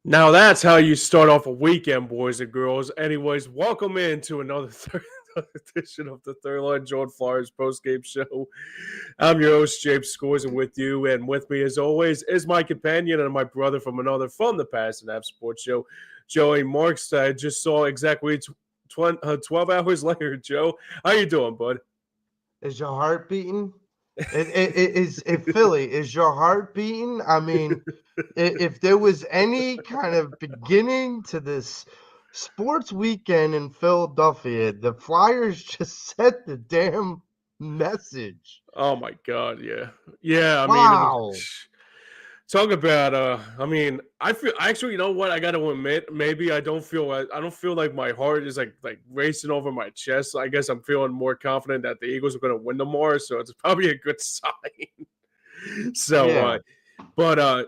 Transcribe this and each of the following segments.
Now that's how you start off a weekend, boys and girls. Anyways, welcome into another third edition of the Third Line Jawn Flyers postgame show. I'm your host, James Scores, and with me as always is my companion and my brother from from the past and App Sports Show, Joey Marks. I just saw exactly 12 hours later. Joe, how you doing, bud? Is your heart beating? Philly, is your heart beating? I mean, if there was any kind of beginning to this sports weekend in Philadelphia, the Flyers just set the damn message. Oh my God, yeah, yeah. I mean, it was. Wow. Talk about I feel actually, you know what, I gotta admit, maybe I don't feel like my heart is like racing over my chest. I guess I'm feeling more confident that the Eagles are gonna win tomorrow, so it's probably a good sign. so Yeah.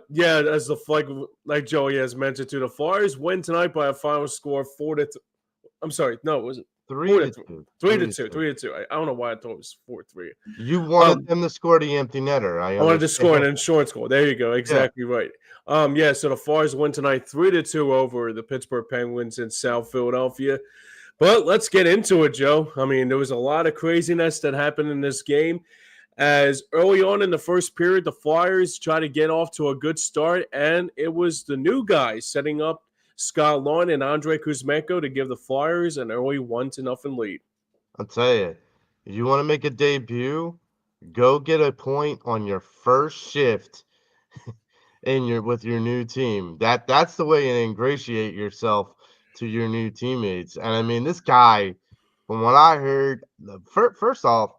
yeah, as the like Joey has mentioned too, the Flyers win tonight by a final score I'm sorry, no, was it Three four to to three? two. Three Three to to two, two. 3-2. I don't know why I thought it was 4-3. You wanted Um, them to score the empty netter. I I wanted to score an understand. insurance goal. There you go. Yeah. Exactly right. Yeah. So the Flyers win tonight, 3-2 over the Pittsburgh Penguins in South Philadelphia. But let's get into it, Joe. I mean, there was a lot of craziness that happened in this game. As early on in the first period, the Flyers tried to get off to a good start, and it was the new guys setting up Scott Lawn and Andrei Kuzmenko to give the Flyers an early 1-0 lead. I'll tell you, if you want to make a debut, go get a point on your first shift in your with your new team. That's the way you ingratiate yourself to your new teammates. And I mean, this guy, from what I heard, first off,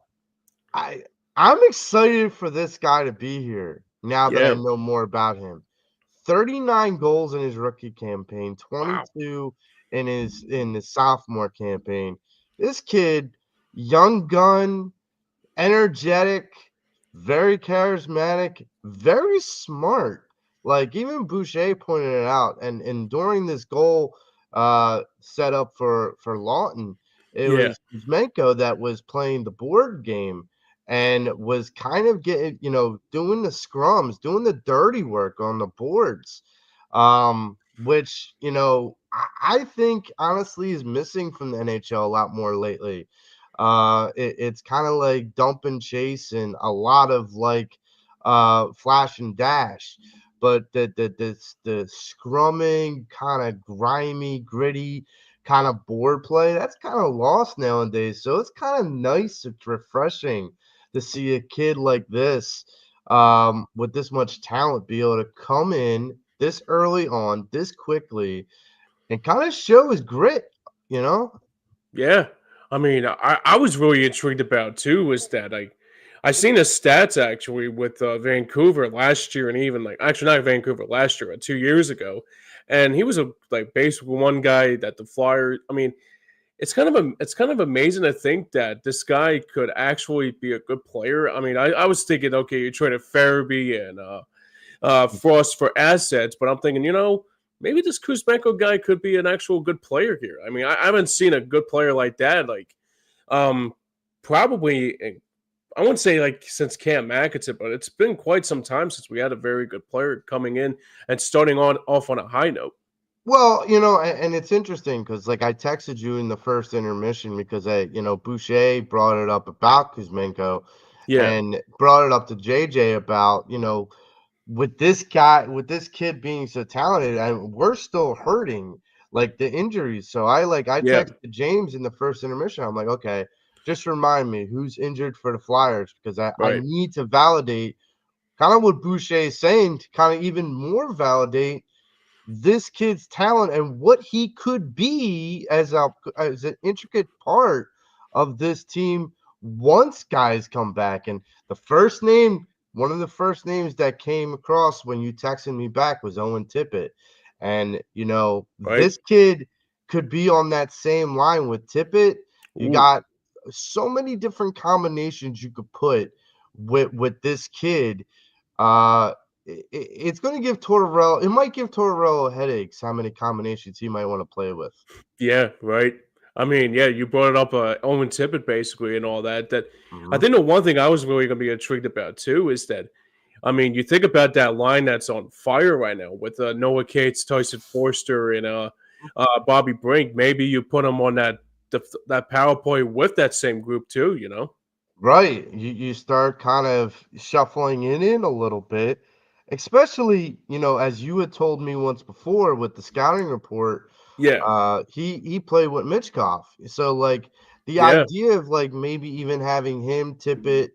I I'm excited for this guy to be here now that I Yeah. know more about him. 39 goals in his rookie campaign, Wow. 22 in his sophomore campaign. This kid, young gun, energetic, very charismatic, very smart. Like even Boucher pointed it out, and during this goal set up for Lawton, it Yeah. was Kuzmenko that was playing the board game and was kind of getting, doing the scrums, doing the dirty work on the boards. Which, I think honestly is missing from the NHL a lot more lately. It's kind of like dump and chase and a lot of like flash and dash, but the scrumming kind of grimy, gritty kind of board play that's kind of lost nowadays. So it's kind of nice, it's refreshing to see a kid like this with this much talent be able to come in this early on, this quickly, and kind of show his grit, you know? Yeah. I mean, I was really intrigued about too is that I seen the stats actually with Vancouver last year, and even like actually not Vancouver last year, 2 years ago, and he was a like basically one guy that the Flyers. I mean, it's kind of amazing to think that this guy could actually be a good player. I mean, I was thinking, okay, you traded Farabee and Frost for assets, but I'm thinking, maybe this Kuzmenko guy could be an actual good player here. I mean, I haven't seen a good player like that, like um, probably. I wouldn't say like since Cam McIntyre, but it's been quite some time since we had a very good player coming in and starting on off on a high note. Well, and it's interesting because, like, I texted you in the first intermission because Boucher brought it up about Kuzmenko Yeah, and brought it up to JJ about, with this guy, with this kid being so talented, and we're still hurting like the injuries. So I yeah, texted James in the first intermission. I'm like, okay, just remind me who's injured for the Flyers because I right. need to validate kind of what Boucher is saying to kind of even more validate this kid's talent and what he could be as an intricate part of this team once guys come back. And the first name, one of the first names that came across when you texted me back was Owen Tippett. And Right. this kid could be on that same line with Tippett. You Ooh, got so many different combinations you could put with this kid. uh it's going to give Tortorella. It might give Tortorella headaches how many combinations he might want to play with. yeah, right. I mean, yeah, you brought it up, Owen Tippett basically and all that. That I Mhm. think the one thing I was really going to be intrigued about too is that I mean, you think about that line that's on fire right now with Noah Cates, Tyson Forster, and Bobby Brink. Maybe you put them on that power play with that same group too. You know? Right. You start kind of shuffling it in a little bit, especially, as you had told me once before with the scouting report, Yeah, he played with Mitchkov. So like the yeah, idea of like maybe even having him tip it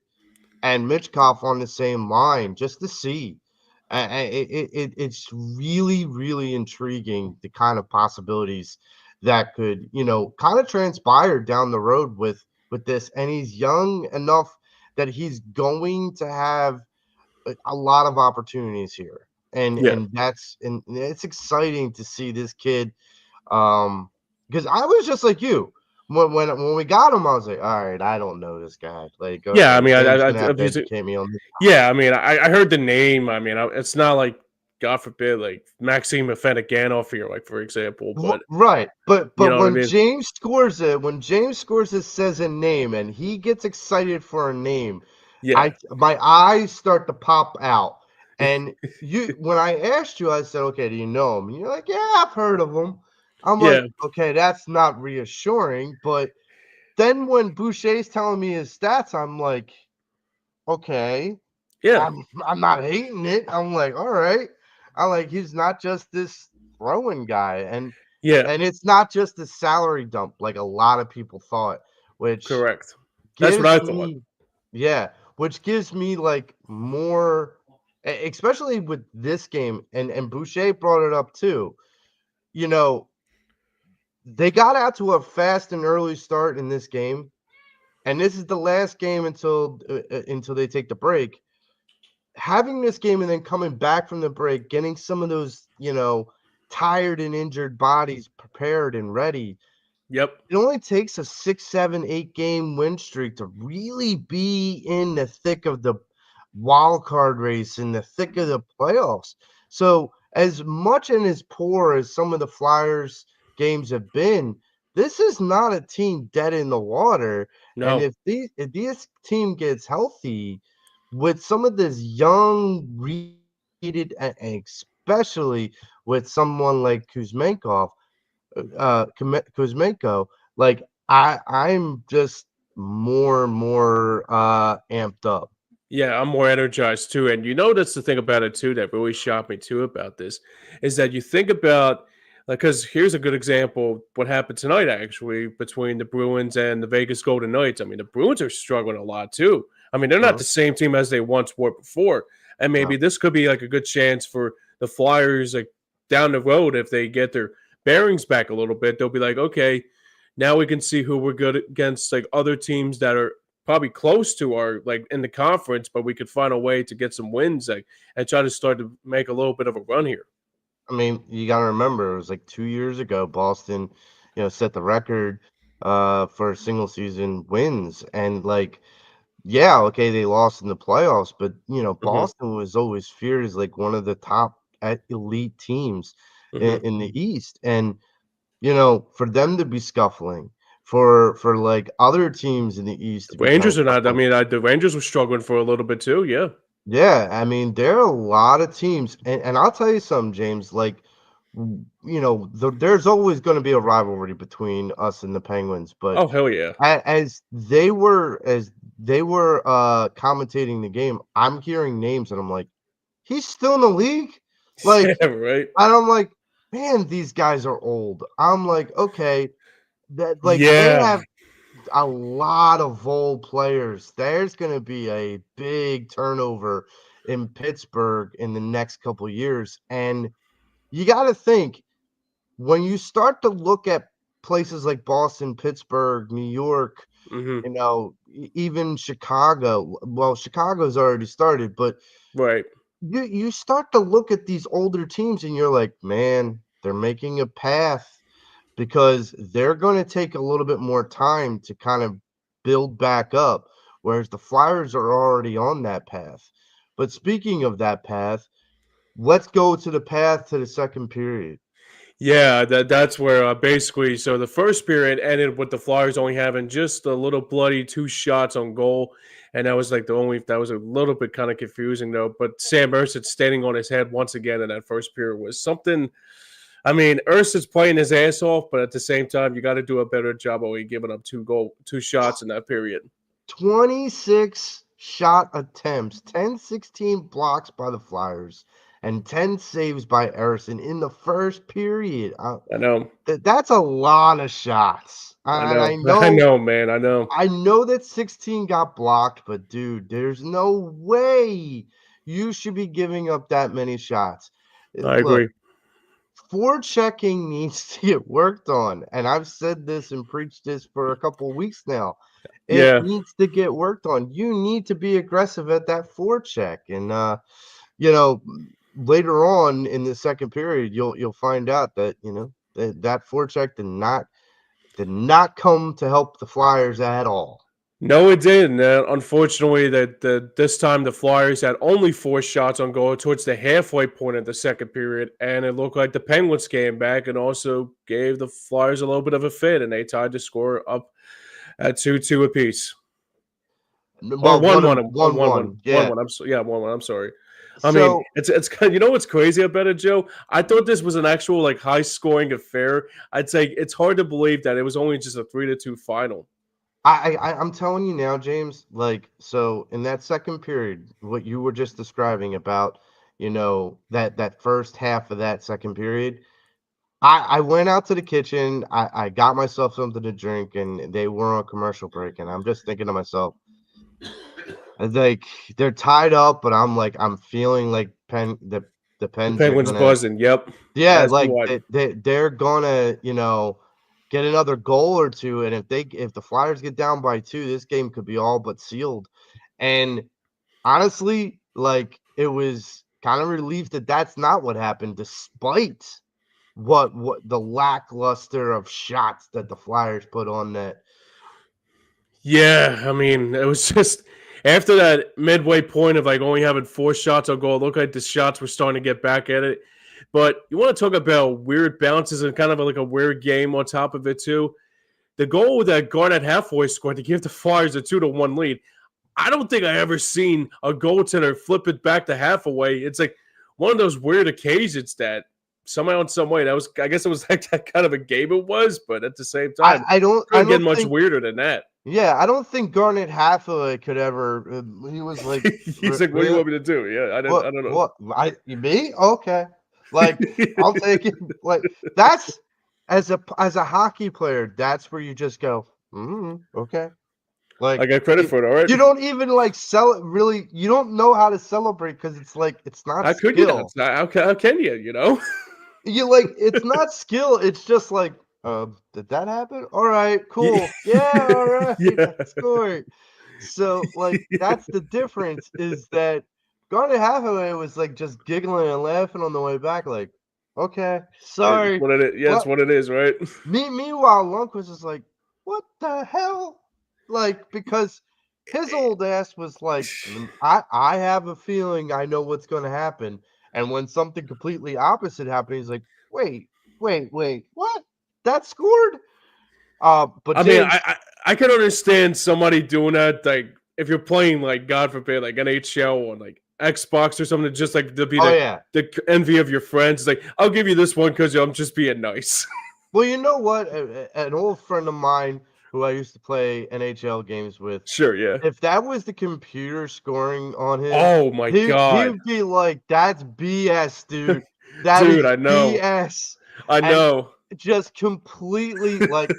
and Mitchkov on the same line just to see. It's really, really intriguing the kind of possibilities that could, kind of transpire down the road with this. And he's young enough that he's going to have a lot of opportunities here. yeah, And it's exciting to see this kid because I was just like you. When we got him, I was like, all right, I don't know this guy. Like, yeah. I okay, mean, James gonna have I've to used it. educate me on this. Yeah, I mean, I heard the name. I mean, it's not like God forbid, like Maxime Afinogenov here, like for example. But Right, but you but know what I mean? when James scores it, says a name, and he gets excited for a name, Yeah, I my eyes start to pop out. And when I asked you, I said, "Okay, do you know him?" And you're like, "Yeah, I've heard of him." I'm yeah, like, "Okay, that's not reassuring." But then when Boucher's telling me his stats, I'm like, "Okay." yeah, I'm not hating it. I'm like, all right. I like he's not just this throwing guy, yeah. and it's not just a salary dump like a lot of people thought, which Correct. That's what gives I thought. me yeah, which gives me like more especially with this game, and Boucher brought it up too. You know, they got out to a fast and early start in this game, and this is the last game until they take the break. Having this game and then coming back from the break, getting some of those, tired and injured bodies prepared and ready. Yep. It only takes a 6, 7, 8 game win streak to really be in the thick of the wild card race, in the thick of the playoffs. So, as much and as poor as some of the Flyers games have been, this is not a team dead in the water. And No. if this team gets healthy with some of this young, and especially with someone like Kuzmenko, like I'm just more and more amped up. Yeah, I'm more energized too. And you know, that's the thing about it too that really shocked me too about this is that you think about like because here's a good example what happened tonight actually between the Bruins and the Vegas Golden Knights. I mean, the Bruins are struggling a lot too. I mean, they're not Mhm. the same team as they once were before. And maybe No, this could be like a good chance for the Flyers like down the road if they get their bearings back a little bit. They'll be like, okay, now we can see who we're good against like other teams that are probably close to our like in the conference, but we could find a way to get some wins like, and try to start to make a little bit of a run here. I mean, you gotta remember it was like 2 years ago, Boston, set the record for single season wins. And like, yeah, okay, they lost in the playoffs, but Hmm. Boston was always feared as like one of the top elite teams Hmm. in the East. And for them to be scuffling, for like other teams in the East The to be kind of Rangers are not. I scuffling. mean, the Rangers were struggling for a little bit too. Yeah. Yeah, I mean, there are a lot of teams, and I'll tell you something, James. Like, there's always going to be a rivalry between us and the Penguins, but Oh hell yeah. as they were commentating the game, I'm hearing names, and I'm like, he's still in the league, like, Yeah. Right. and I'm like, man, these guys are old. I'm like, okay, that like they Yeah. have a lot of old players. There's gonna be a big turnover in Pittsburgh in the next couple years, and you gotta think, when you start to look at places like Boston, Pittsburgh, New York, Hmm. even Chicago. Well, Chicago's already started, but Right. you start to look at these older teams and you're like, "Man, they're making a path." Because they're gonna take a little bit more time to kind of build back up, whereas the Flyers are already on that path. But speaking of that path, let's go to the path to the second period. Yeah, that's where basically, so the first period ended with the Flyers only having just a little bloody two shots on goal, and that was like the only that was a little bit kind of confusing though. But Sam Ersatz standing on his head once again in that first period was something. I mean, Ersatz playing his ass off, but at the same time, you got to do a better job of giving up two shots in that period. 26 shot attempts, 10, 16 blocks by the Flyers, and 10 saves by Erison in the first period. I know, That's a lot of shots. I And know, I know, man, I know. I know that 16 got blocked, but dude, there's no way you should be giving up that many shots. I Look, agree. forechecking needs to get worked on, and I've said this and preached this for a couple weeks now. It Yeah, needs to get worked on. You need to be aggressive at that forecheck, and you know, later on in the second period, you'll find out that that forecheck did not come to help the Flyers at all. no, it didn't. Unfortunately, that this time the Flyers had only four shots on goal towards the halfway point of the second period, and it looked like the Penguins came back and also gave the Flyers a little bit of a fit, and they tied the score up at 2-2 apiece. Or Well, 1-1, 1-1, 1-1, yeah. 1-1. Yeah, 1-1. I'm sorry. I mean, So it's kind. You know what's crazy about it, Joe? I thought this was an actual like high scoring affair. I'd say it's hard to believe that it was only just a 3-2 final. I'm telling you now, James, like, so in that second period, what you were just describing about, that first half of that second period, I went out to the kitchen, I got myself something to drink, and they were on commercial break, and I'm just thinking to myself, like, they're tied up, but I'm feeling like the The Pens are Penguins gonna, buzzing. Yep, yeah, as do like I. they're gonna, get another goal or two, and if the Flyers get down by two, this game could be all but sealed. And honestly, like, it was kind of relief that that's not what happened, despite what the lackluster of shots that the Flyers put on net. Yeah, I mean, it was just after that midway point of like only having four shots on goal, it looked like the shots were starting to get back at it. But you want to talk about weird bounces and kind of like a weird game on top of it too. The goal that Garnett halfway scored to give the Flyers a 2-1 lead. I don't think I ever seen a goaltender flip it back to half away. It's like one of those weird occasions that somehow in some way that was I guess it was like that kind of a game it was, but at the same I, time, I don't I couldn't get don't much think weirder than that. yeah, I don't think Garnet Hathaway could ever. He was like, He's like, "What do you real. want me to do?" Yeah, What? I don't know. What? Me? Okay. Like, I'll take it. Like, that's as a hockey player, that's where you just go, okay. I Like, got credit you, for it. All right. you don't even like sell it really. You don't know how to celebrate because it's like it's not How could you not? skill. How can you? You know? You like it's not skill. It's just like, did that happen? All right, Yeah. cool. Yeah, all right, Yeah. that's great. So, like, that's the difference is that Garnet Hathaway was, like, just giggling and laughing on the way back, like, "Okay, It's sorry." what it is. Yeah, it's What what it is, right? meanwhile, Lundqvist is like, "What the hell?" Like, because his old ass was like, I have a feeling I know what's gonna happen," and when something completely opposite happened, he's like, "Wait, wait, what? That scored?" But I mean, James. I can understand somebody doing that, like if you're playing like God forbid, like NHL or like Xbox or something, just like to be Oh, yeah. the envy of your friends. It's like I'll give you this one because I'm just being nice. Well, you know what? An old friend of mine who I used to play NHL games with, Sure, yeah. if that was the computer scoring on him, Oh my he god, would be like, "That's BS, dude. That dude, is I know, BS." I And know. just completely, like,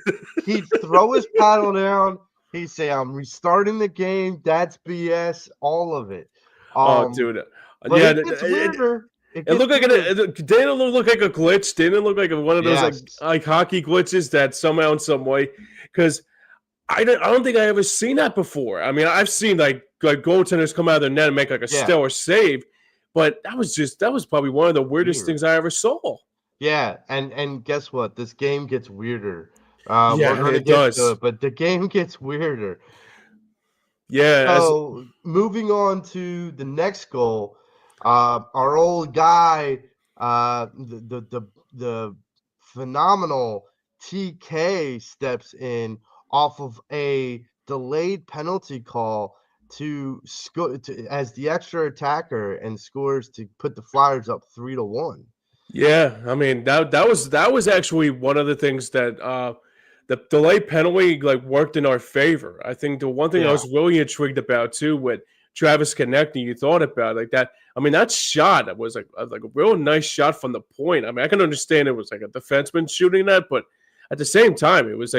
he'd throw his paddle down, he'd say, "I'm restarting the game, that's BS," all of it. Oh, Um, dude, but yeah. it gets weirder. It It gets looked like weirder. didn't it look like a glitch? Didn't it look like one of those Yes. like hockey glitches that somehow in some way? Because I don't think I ever seen that before. I mean, I've seen like goaltenders come out of their net and make like a Yeah. stellar save, but that was probably one of the weirdest Weird. things I ever saw. Yeah, and guess what? This game gets weirder. We're Yeah, gonna it get to does. it, but the game gets weirder. Yeah, as So moving on to the next goal, our old guy, the phenomenal TK steps in off of a delayed penalty call to score as the extra attacker and scores to put the Flyers up 3-1. Yeah, I mean that was actually one of the things that the delay penalty like worked in our favor. I think the one thing I Yeah. was really intrigued about too with Travis connecting, you thought about like that. I mean, that shot that was like a real nice shot from the point. I mean, I can understand it was like a defenseman shooting that, but at the same time, it was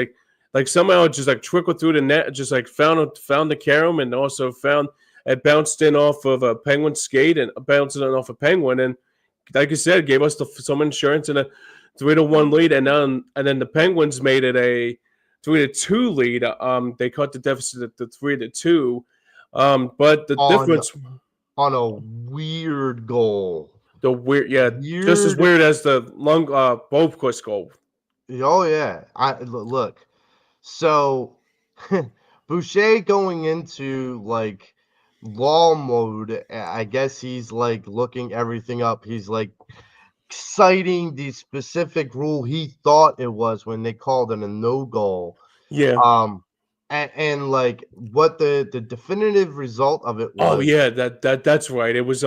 like somehow it just like trickled through the net, just like found the carom and also found it bounced in off of a Penguin skate and bounced in off a Penguin and like you said, gave us some insurance and a 3-1 lead, and then the Penguins made it a 3-2 lead. They cut the deficit to 3-2. But the on difference, on a weird goal. the weird, yeah, just as Weird. weird as the Bovequist goal. Oh yeah. Look. So Boucher going into like law mode, I guess he's like looking everything up. He's like citing the specific rule he thought it was when they called it a no goal. Yeah. And like what the definitive result of it Oh was. yeah, that's right. It was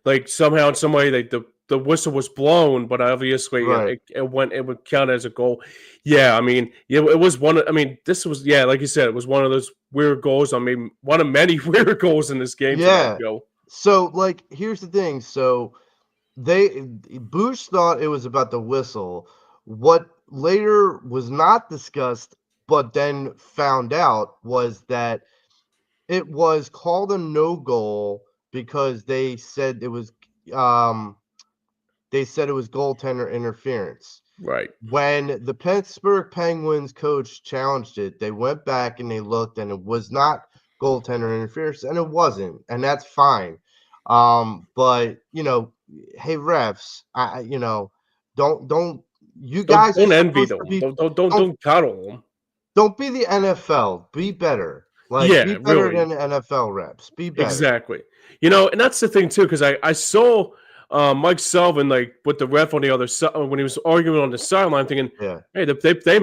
like somehow in some way like the whistle was blown, but obviously Right. it would count as a goal. Yeah, I mean, it was one. I mean, this was yeah, like you said, it was one of those weird goals. I mean, one of many weird goals in this game tonight, Yeah. Joe. So like here's the thing. So they Bush thought it was about the whistle. What later was not discussed, but then found out was that it was called a no goal because um they said it was goaltender interference. Right. When the Pittsburgh Penguins coach challenged it, they went back and they looked, and it was not goaltender interference, and it wasn't, and that's fine. But hey refs, don't you guys are Don't envy supposed to them. be don't Don't coddle them. don't be the NFL. Be better. Like be Yeah, better really. than the NFL reps. Be better. Exactly. And that's the thing too, because I saw Mike Sullivan like with the ref on the other side when he was arguing on the sideline, thinking, Yeah. "Hey, they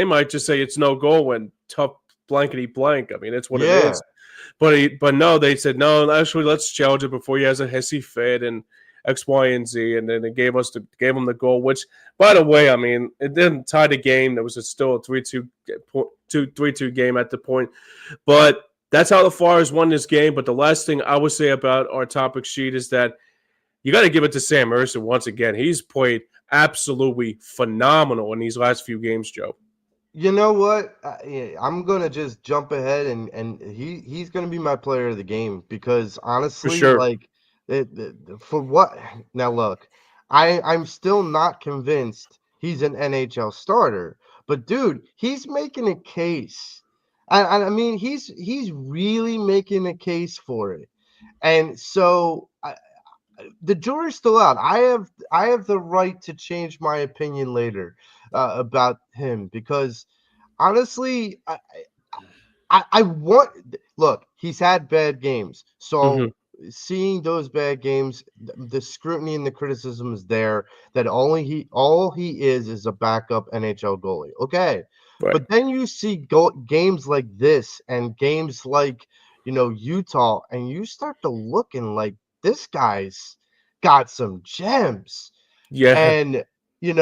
might just say it's no goal and tough blankety blank. I mean, it's what it Yeah. is." But no, they said no. Actually, let's challenge it before he has a hissy fit and X, Y, and Z, and then they gave him the goal. Which, by the way, I mean, it didn't tie the game. There was still a 3-2 game at the point, but that's how the Flyers won this game. But the last thing I would say about our topic sheet is that you got to give it to Sam Mercer once again. He's played absolutely phenomenal in these last few games, Joe. You know what? Yeah, I'm gonna just jump ahead and he's gonna be my player of the game because For honestly, sure. like for what now look, I'm still not convinced he's an NHL starter, but dude, he's making a case. I mean he's really making a case for it. And so the jury's still out. I have the right to change my opinion later about him because honestly, I want look, he's had bad games. Hmm. So seeing those bad games, the scrutiny and the criticism is there that all he is a backup NHL goalie. Okay. Right. But then you see games like this and games like, Utah, and you start to looking like this guy's got some gems. Yeah. And you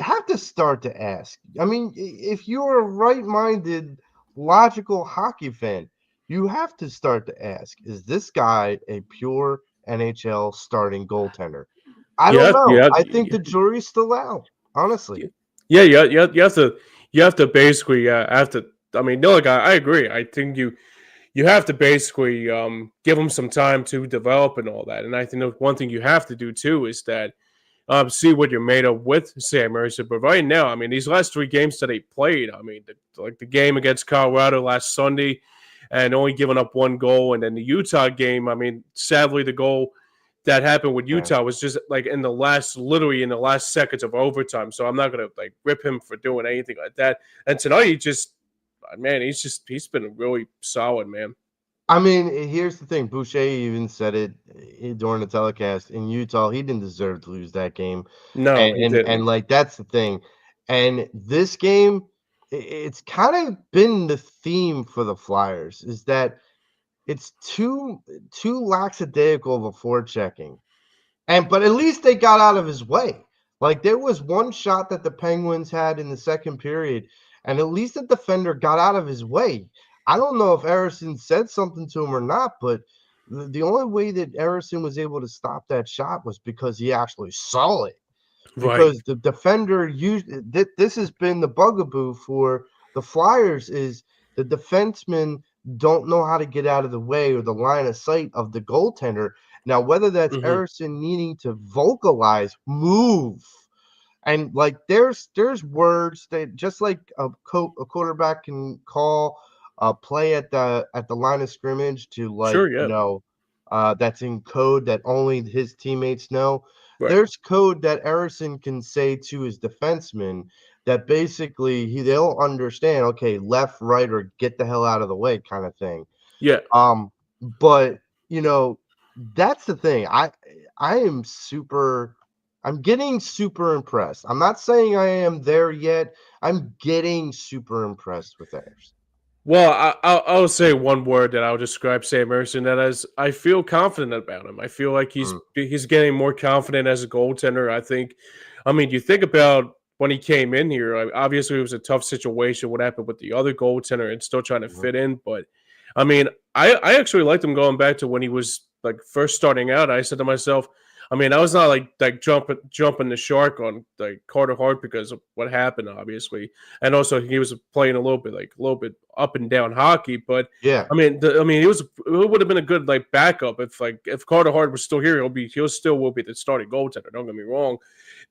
have to start to ask. I mean, if you're a right-minded, logical hockey fan, you have to start to ask: is this guy a pure NHL starting goaltender? I don't Yeah. know. Yeah. I think the jury's still out. Honestly, Yeah. Yeah. Yeah. You have to basically have to. I mean, no, like I agree. I think you have to basically give him some time to develop and all that. And I think the one thing you have to do too is that see what you're made of with Sam Mercer. But right now, I mean, these last three games that he played, I mean, like the game against Colorado last Sunday and only giving up one goal. And then the Utah game, I mean, sadly, the goal that happened with yeah, Utah was just like literally in the last seconds of overtime. So I'm not going to like rip him for doing anything like that. And tonight, man, he's been really solid, man. I mean, here's the thing. Boucher even said it during the telecast in Utah. He didn't deserve to lose that game, No, and he didn't. like that's the thing. And this game, it's kind of been the theme for the Flyers is that it's too lackadaisical of a forechecking. And but at least they got out of his way. Like there was one shot that the Penguins had in the second period, and at least the defender got out of his way. I don't know if Erison said something to him or not, but the only way that Erison was able to stop that shot was because he actually saw it. Right. Because the defender used this has been the bugaboo for the Flyers is the defensemen don't know how to get out of the way or the line of sight of the goaltender. Now, whether that's Hmm. Erison needing to vocalize, move, and like there's words that just like a quarterback can call a play at the line of scrimmage to like Sure. Yeah. that's in code that only his teammates know. Right. There's code that Erison can say to his defenseman that basically they'll understand. Okay, left, right, or get the hell out of the way, kind of thing. Yeah. Um, but you know, that's the thing. I am super I'm getting super impressed. I'm not saying I am there yet. I'm getting super impressed with theirs. Well, I'll say one word that I'll describe Sam Emerson. That is, I feel confident about him. I feel like Mm, he's getting more confident as a goaltender. I think, I mean, you think about when he came in here. Obviously, it was a tough situation. What happened with the other goaltender and still trying to mhm. fit in. But I mean, I actually liked him going back to when he was like first starting out. I said to myself, I mean, I was not like jumping the shark on like Carter Hart because of what happened, obviously, and also he was playing a little bit up and down hockey. But Yeah. I mean, it would have been a good like backup if Carter Hart was still here. He'll still will be the starting goaltender. Don't get me wrong,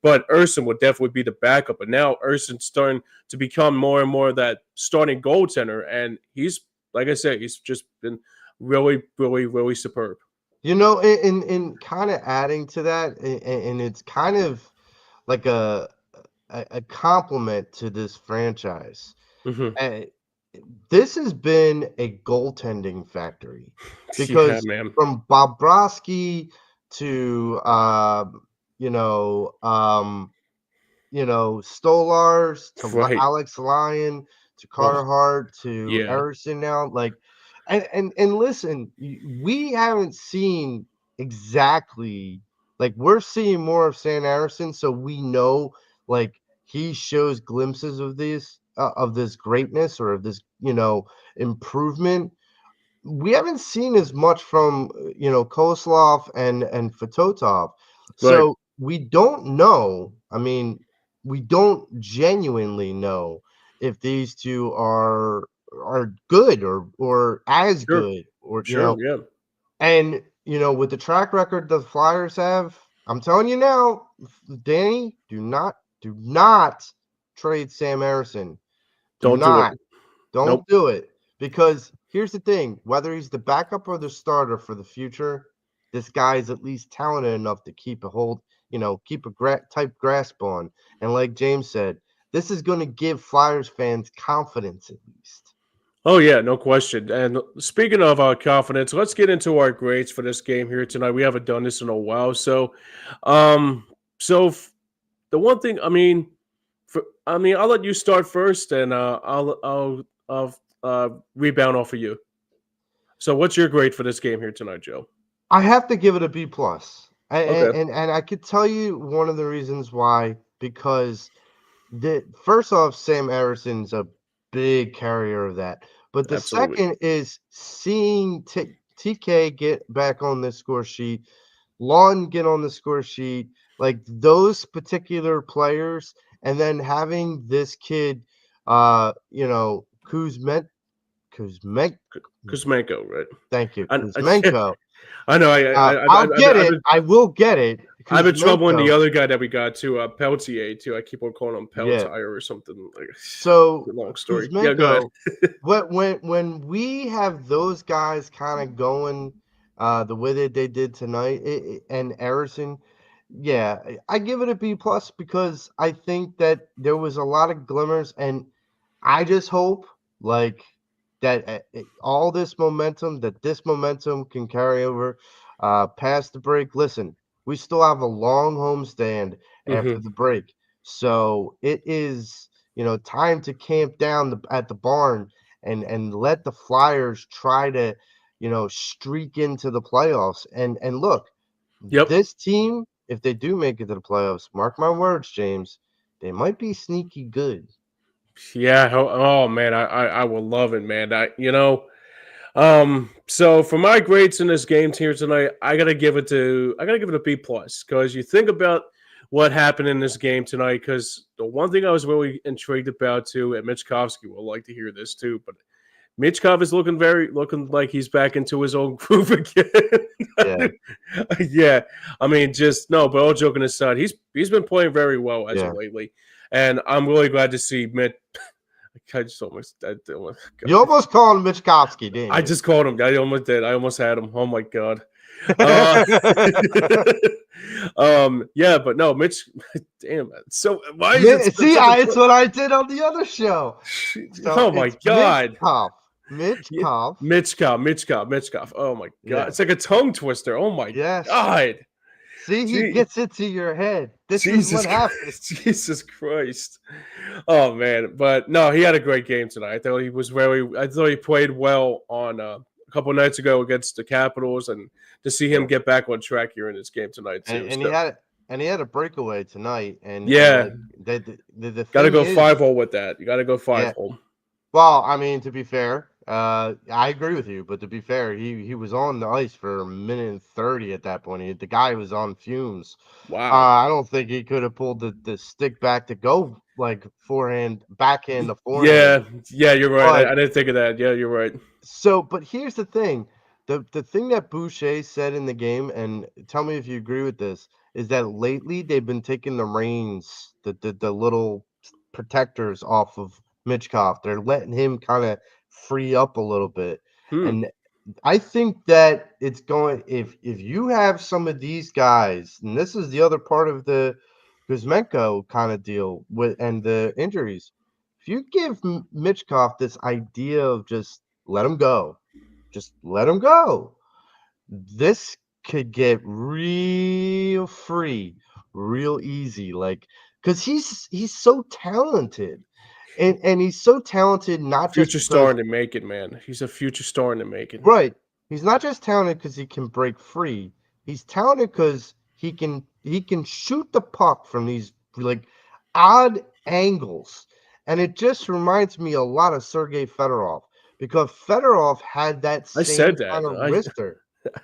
but Urson would definitely be the backup. But now Urson's starting to become more and more that starting goaltender, and he's like I said, he's just been really, really, really superb. In kind of adding to that, and it's kind of like a compliment to this franchise. Hmm. Uh, this has been a goaltending factory Yeah, because man. from Bobrovsky to you know Stolars to Right. Alex Lyon to Oh, Carter Hart to yeah. Erison now, like, and listen, we haven't seen exactly like we're seeing more of Sam Erison, so we know like he shows glimpses of this greatness or of this improvement. We haven't seen as much from Koslov and Fedotov, Right. so we don't know. I mean, we don't genuinely know if these two are good or as Sure. good or Sure. Yeah. and with the track record the Flyers have, I'm telling you now, Danny, do not trade Sam Harrison. Do Don't do it. not. Don't Nope. do it because here's the thing, whether he's the backup or the starter for the future, this guy is at least talented enough to keep a hold, keep a tight grasp on. And like James said, this is going to give Flyers fans confidence at least. Oh yeah, no question. And speaking of our confidence, let's get into our grades for this game here tonight. We haven't done this in a while, um, so the one thing, I mean, I'll let you start first, and I'll rebound off of you. So, what's your grade for this game here tonight, Joe? I have to give it a B plus. And, Okay, and and I could tell you one of the reasons why, because the first off, Sam Harrison's a big carrier of that. But the absolutely. second is seeing TK get back on the score sheet, Lawn get on the score sheet, like those particular players, and then having this kid, Kuzmenko, Kuzmenko, right? thank you, Yeah, Kuzmenko. I know. I'll get it. I will get it. I've been troubling the Kuzmenko. other guy that we got too, Peltier too. I keep on calling him Yeah. Peltier or something. Like, So long story. Yeah, go ahead. Kuzmenko, when we have those guys kind of going the way that they did tonight, and Erison, yeah, I give it a B plus because I think that there was a lot of glimmers, and I just hope like that all this momentum, that this momentum can carry over past the break. Listen, we still have a long homestand after Hmm. the break, so it is time to camp down at the barn and let the Flyers try to streak into the playoffs. And look, Yep. this team, if they do make it to the playoffs, mark my words, James, they might be sneaky good. Yeah. Oh man, I will love it, man. So for my grades in this game here tonight, I gotta give it a B plus because you think about what happened in this game tonight. Because the one thing I was really intrigued about too, and Mitch Kovsky will like to hear this too, but Mitchkov is looking like he's back into his own groove Yeah, again. Yeah, I mean, just no. But all joking aside, he's been playing very well as of yeah. lately, and I'm really glad to see Mitch. I just almost, You almost called him Michkowski, didn't I you? just called him. I almost did. I almost had him. Oh my god. Uh, yeah, but no, Mitch. Damn it. So why is it See, such a? it's what I did on the other show. So Oh my it's god. Mitch Yeah, Koff. Mitchkov. Oh my god, Yeah, it's like a tongue twister. Oh my yes. god, See, he Gee, gets into your head. This is Jesus what happens. Christ, Jesus Christ. Oh man, but no, he had a great game tonight. I thought he played well on a couple nights ago against the Capitals, and to see him Yeah, get back on track here in this game tonight and, too. and he So had a breakaway tonight, and yeah, like the got to thing go is, 5-0 with that. You got to go yeah. 5-0. Well, I mean, to be fair, I agree with you, but to be fair, he was on the ice for a minute and 30 at that point. The guy was on fumes. Wow. I don't think he could have pulled the stick back to go like backhand to forehand. Yeah, yeah, you're right. But I didn't think of that. Yeah, you're right. but here's the thing. The thing that Boucher said in the game, and tell me if you agree with this, is that lately they've been taking the reins, the little protectors off of Mitchkov. They're letting him kind of free up a little bit. Hmm. And I think that it's going if you have some of these guys, and this is the other part of the Kuzmenko kind of deal with and the injuries. If you give Mitchkov this idea of just let him go, this could get real free, real easy. Like, because he's so talented, and he's so talented not just Future because star in the making, man. He's a future star in the making. right. He's not just talented because he can break free. He's talented because he can shoot the puck from these like odd angles. And it just reminds me a lot of Sergei Fedorov because Fedorov had that I same said that. kind of wrister.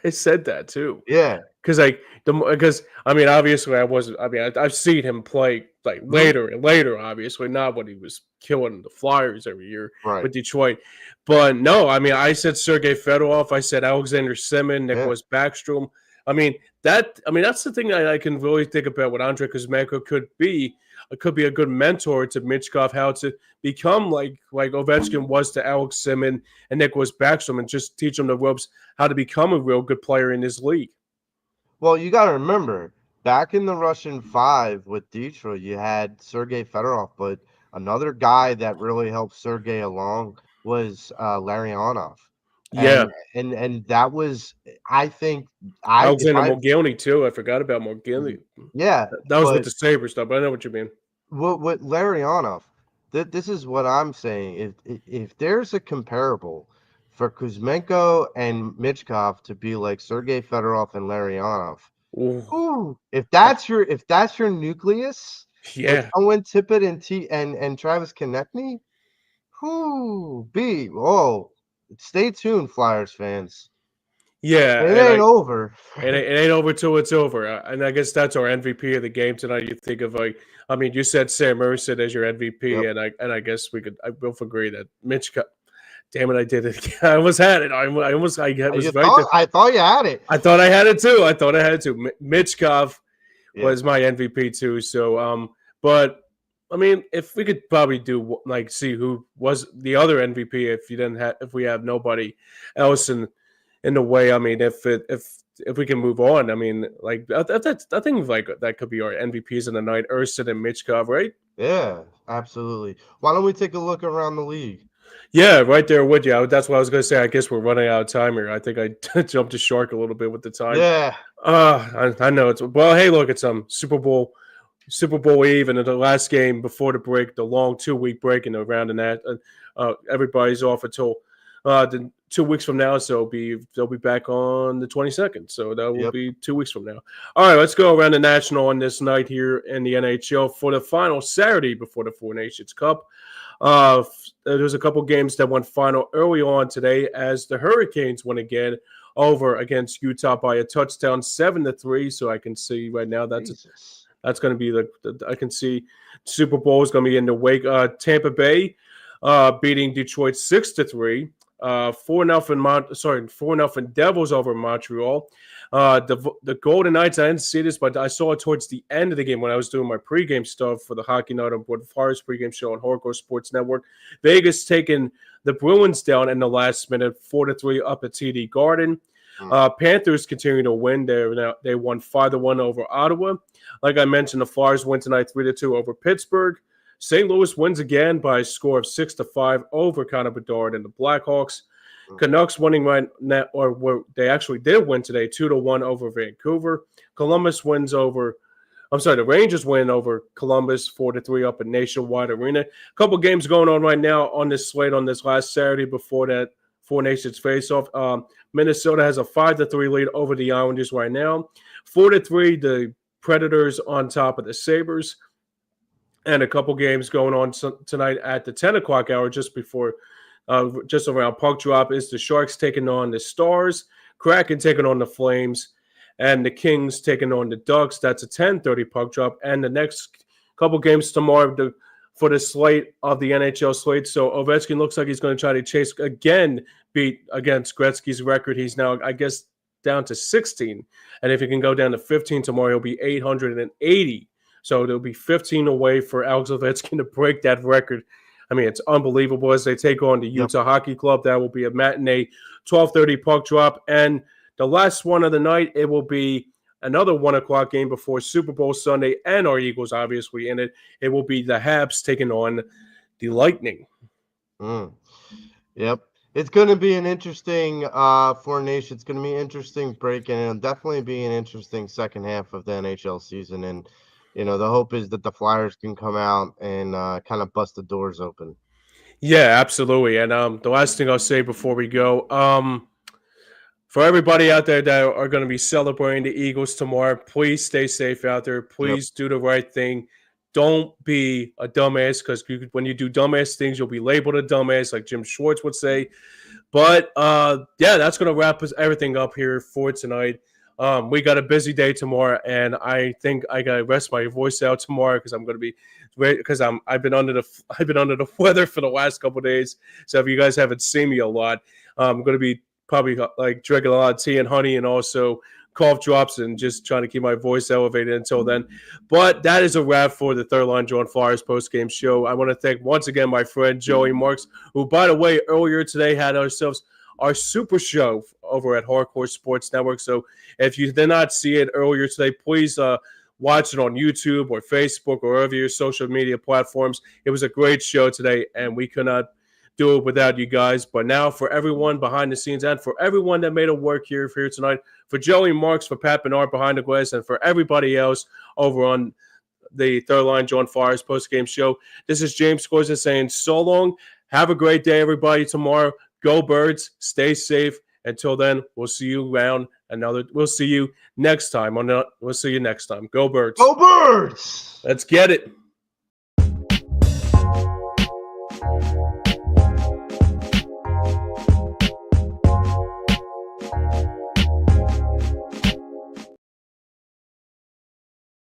I said that too. Yeah. Because I mean, obviously, I wasn't. I mean, I've seen him play like Mhm. later and later. Obviously, not when he was killing the Flyers every year Right. with Detroit. But no, I mean, I said Sergei Fedorov. I said Alexander Semin, Yeah. Nicholas Backstrom. I mean that. I mean that's the thing that I can really think about what Andre Kuzmenko could be. It could be a good mentor to Mitchkov, how to become like Ovechkin was to Alex Semin and Nicholas Backstrom, and just teach them the ropes how to become a real good player in this league. Well, you got to remember, back in the Russian Five with Detroit, you had Sergei Fedorov, but another guy that really helped Sergei along was Larionov, Yeah, and that was, I think, I if Alexander I Mogilny too. I forgot about Mogilny. yeah, That was with but the Sabres stuff, but I know what you mean. what Larionov, this is what I'm saying. If there's a comparable for Kuzmenko and Michkov to be like Sergei Fedorov and Larionov. Ooh, Ooh, I- if that's your nucleus with yeah, Owen Tippett and Travis Konechny, whoo, stay tuned, Flyers fans. yeah, It and ain't over. it ain't over till it's over. And I guess that's our MVP of the game tonight. You think of I mean, you said Sam Mercer as your MVP, Yep. and I guess I both agree that Mitch. Damn it, I did it. Again. I almost had it. I was right there. I thought you had it. I thought I had it too. I thought I had it too. Mitchkov Yep. was my MVP too. So, but I mean, if we could probably do like see who was the other MVP if we have nobody else in the way. I mean, if we can move on, I mean, like I think like that could be our MVPs in the night, Urson and Mitchkov, right? Yeah, absolutely. Why don't we take a look around the league? Yeah, right there with you. That's what I was going to say. I guess we're running out of time here. I think I jumped the shark a little bit with the time. Yeah. I know it's well. Hey, look, it's Super Bowl Eve, and the last game before the break, the long 2 week break, and around and that, everybody's off until the 2 weeks from now. So they'll be back on the 22nd. So that will Yep. be 2 weeks from now. All right, let's go around the National on this night here in the NHL for the final Saturday before the Four Nations Cup. There's a couple games that went final early on today as the Hurricanes won again over against Utah by a touchdown, 7-3. So I can see right now that's going to be I can see Super Bowl is going to be in the wake. Tampa Bay beating Detroit 6-3. 4-0 Devils over Montreal. The Golden Knights, I didn't see this, but I saw it towards the end of the game when I was doing my pregame stuff for the Hockey Night on Board Flyers pregame show on Hardcore Sports Network. Vegas taking the Bruins down in the last minute, 4-3 up at TD Garden. Panthers continue to win. They won 5-1 over Ottawa. Like I mentioned, the Flyers win tonight 3-2 over Pittsburgh. St. Louis wins again by a score of 6-5 over Connor Bedard and the Blackhawks. Canucks winning right now, they actually did win today, 2-1 over Vancouver. The Rangers win over Columbus 4-3 up at Nationwide Arena. A couple games going on right now on this slate on this last Saturday before that Four Nations face-off. Minnesota has a 5-3 lead over the Islanders right now. 4-3, the Predators on top of the Sabres. And a couple games going on tonight at the 10 o'clock hour, just around puck drop, is the Sharks taking on the Stars, Kraken taking on the Flames, and the Kings taking on the Ducks. That's a 10:30 puck drop. And the next couple games tomorrow for the slate of the NHL slate. So Ovechkin looks like he's going to try to beat against Gretzky's record. He's now, I guess, down to 16. And if he can go down to 15 tomorrow, he'll be 880. So there'll be 15 away for Alex Ovechkin to break that record. I mean, it's unbelievable as they take on the Utah Hockey Club. That will be a matinee 12:30 puck drop. And the last one of the night, it will be another 1 o'clock game before Super Bowl Sunday and our Eagles, obviously, in it. It will be the Habs taking on the Lightning. Yep. It's going to be an interesting Four Nations. It's going to be an interesting break, and it'll definitely be an interesting second half of the NHL season. And the hope is that the Flyers can come out and kind of bust the doors open. Yeah, absolutely. And the last thing I'll say before we go, for everybody out there that are going to be celebrating the Eagles tomorrow, please stay safe out there. Please do the right thing. Don't be a dumbass, because when you do dumbass things, you'll be labeled a dumbass, like Jim Schwartz would say. But, that's going to wrap everything up here for tonight. We got a busy day tomorrow, and I think I gotta rest my voice out tomorrow because I'm gonna be I've been under the weather for the last couple of days. So if you guys haven't seen me a lot, I'm gonna be probably like drinking a lot of tea and honey, and also cough drops, and just trying to keep my voice elevated until then. But that is a wrap for the Third Line Jawn Flyers postgame show. I want to thank once again my friend Joey Marks, who, by the way, earlier today had ourselves our super show over at Hardcore Sports Network. So if you did not see it earlier today, please watch it on YouTube or Facebook or wherever your social media platforms. It was a great show today, and we could not do it without you guys. But now, for everyone behind the scenes and for everyone that made it work here tonight, for Joey Marks, for Pat Bernard behind the glass, and for everybody else over on the Third Line Jawn Flyers postgame show, this is James Scorza saying so long. Have a great day, everybody, tomorrow. Go Birds. Stay safe. Until then, we'll see you We'll see you next time. We'll see you next time. Go Birds. Go Birds. Let's get it.